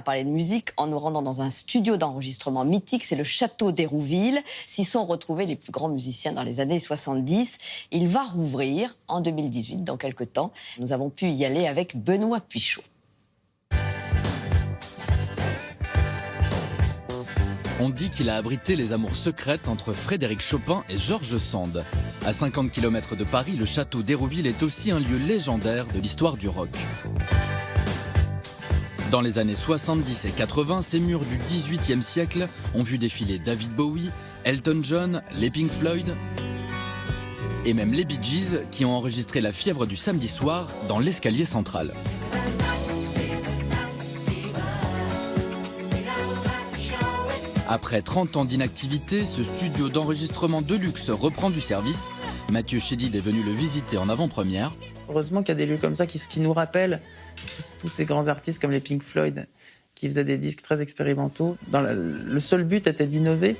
à parler de musique en nous rendant dans un studio d'enregistrement mythique, c'est le Château d'Hérouville. S'y sont retrouvés les plus grands musiciens dans les années 70. Il va rouvrir en 2018, dans quelques temps. Nous avons pu y aller avec Benoît Puichot. On dit qu'il a abrité les amours secrètes entre Frédéric Chopin et Georges Sand. À 50 km de Paris, le château d'Hérouville est aussi un lieu légendaire de l'histoire du rock. Dans les années 70 et 80, ces murs du XVIIIe siècle ont vu défiler David Bowie, Elton John, les Pink Floyd et même les Bee Gees qui ont enregistré La fièvre du samedi soir dans l'escalier central. Après 30 ans d'inactivité, ce studio d'enregistrement de luxe reprend du service. Mathieu Chédid est venu le visiter en avant-première. Heureusement qu'il y a des lieux comme ça qui nous rappellent tous ces grands artistes comme les Pink Floyd qui faisaient des disques très expérimentaux. Le seul but était d'innover.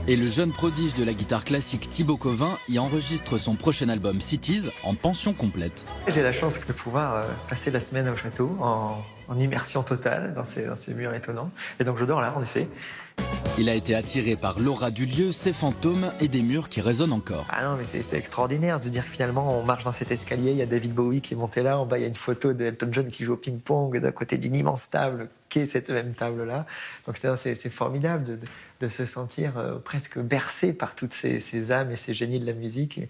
Et le jeune prodige de la guitare classique Thibaut Covin y enregistre son prochain album Cities en pension complète. J'ai la chance de pouvoir passer la semaine au château en immersion totale dans ces murs étonnants. Et donc je dors là, en effet. Il a été attiré par l'aura du lieu, ses fantômes et des murs qui résonnent encore. Ah non, mais c'est extraordinaire de dire que finalement on marche dans cet escalier, il y a David Bowie qui est monté là, en bas il y a une photo de Elton John qui joue au ping-pong d'un côté d'une immense table, qui est cette même table-là. Donc c'est formidable de se sentir presque bercé par toutes ces âmes et ces génies de la musique.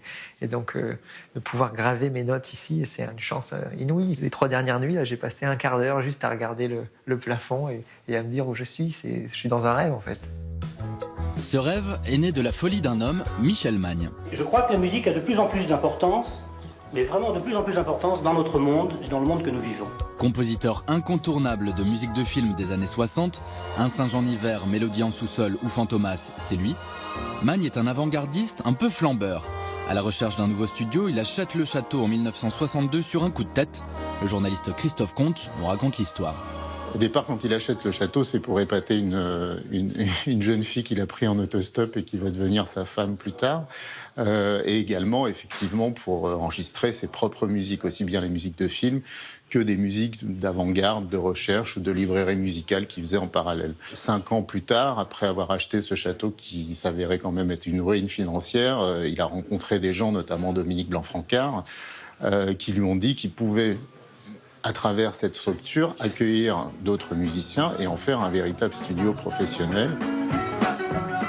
Et donc de pouvoir graver mes notes ici, c'est une chance inouïe. Les 3 dernières nuits, là, j'ai passé un quart d'heure juste à regarder le plafond et à me dire où je suis. Je suis dans un rêve en fait. Ce rêve est né de la folie d'un homme, Michel Magne. Je crois que la musique a de plus en plus d'importance, mais vraiment de plus en plus d'importance dans notre monde et dans le monde que nous vivons. Compositeur incontournable de musique de film des années 60, Un singe en hiver, Mélodie en sous-sol ou Fantomas, c'est lui. Magne est un avant-gardiste un peu flambeur. À la recherche d'un nouveau studio, il achète le château en 1962 sur un coup de tête. Le journaliste Christophe Comte nous raconte l'histoire. Au départ, quand il achète le château, c'est pour épater une jeune fille qu'il a pris en autostop et qui va devenir sa femme plus tard. Et également, effectivement, pour enregistrer ses propres musiques, aussi bien les musiques de film que des musiques d'avant-garde, de recherche ou de librairie musicale qu'il faisait en parallèle. 5 ans plus tard, après avoir acheté ce château qui s'avérait quand même être une ruine financière, il a rencontré des gens, notamment Dominique Blanc-Francard, qui lui ont dit qu'il pouvait, à travers cette structure, accueillir d'autres musiciens et en faire un véritable studio professionnel.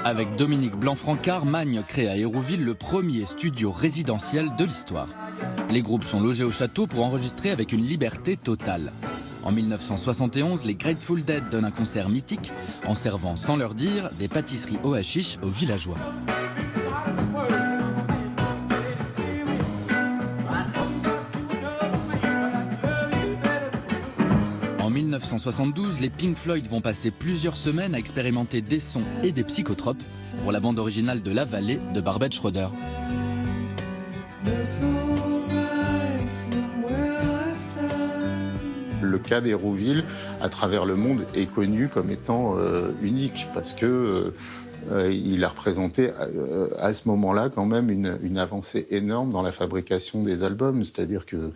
Avec Dominique Blanc-Francard, Magne crée à Hérouville le premier studio résidentiel de l'histoire. Les groupes sont logés au château pour enregistrer avec une liberté totale. En 1971, les Grateful Dead donnent un concert mythique en servant, sans leur dire, des pâtisseries au hashish aux villageois. En 1972, les Pink Floyd vont passer plusieurs semaines à expérimenter des sons et des psychotropes pour la bande originale de La Vallée de Barbet Schroeder. Le cas d'Hérouville, à travers le monde, est connu comme étant unique parce que il a représenté à ce moment-là quand même une avancée énorme dans la fabrication des albums. C'est-à-dire que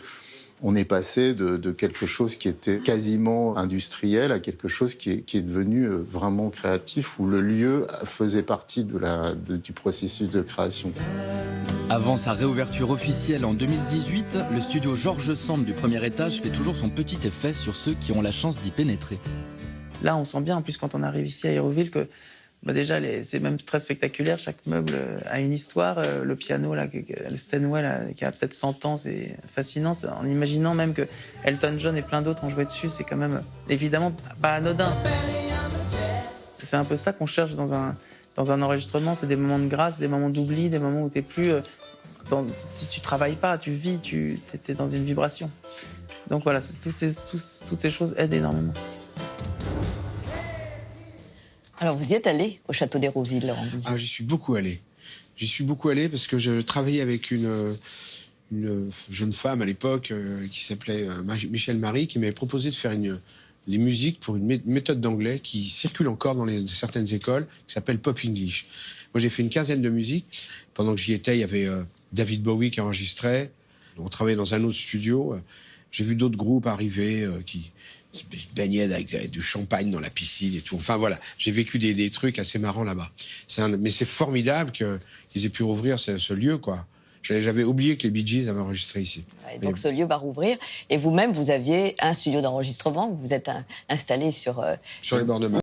on est passé de quelque chose qui était quasiment industriel à quelque chose qui est devenu vraiment créatif, où le lieu faisait partie du processus de création. Avant sa réouverture officielle en 2018, le studio Georges Sand du premier étage fait toujours son petit effet sur ceux qui ont la chance d'y pénétrer. Là, on sent bien, en plus, quand on arrive ici à Hérouville, que déjà, c'est même très spectaculaire. Chaque meuble a une histoire. Le piano, là, le Steinway, là, qui a peut-être 100 ans, c'est fascinant. En imaginant même que Elton John et plein d'autres ont joué dessus, c'est quand même, évidemment, pas anodin. C'est un peu ça qu'on cherche dans un enregistrement. C'est des moments de grâce, des moments d'oubli, des moments où t'es plus... tu travailles pas, tu vis, t'es dans une vibration. Donc voilà, toutes ces choses aident énormément. Alors, vous y êtes allé au château d'Hérouville, Laurent Douzier? J'y suis beaucoup allé. J'y suis beaucoup allé parce que je travaillais avec une jeune femme à l'époque qui s'appelait Michel Marie, qui m'avait proposé de faire les musiques pour une méthode d'anglais qui circule encore dans certaines écoles, qui s'appelle Pop English. Moi, j'ai fait une 15aine de musiques. Pendant que j'y étais, il y avait David Bowie qui enregistrait. On travaillait dans un autre studio. J'ai vu d'autres groupes arriver se baignait avec du champagne dans la piscine et tout. Enfin voilà, j'ai vécu des trucs assez marrants là-bas. Mais c'est formidable qu'ils aient pu rouvrir ce lieu, quoi. J'avais oublié que les Bee Gees avaient enregistré ici. Ouais, donc ce lieu va rouvrir. Et vous-même, vous aviez un studio d'enregistrement, vous vous êtes installé sur les bords de mer.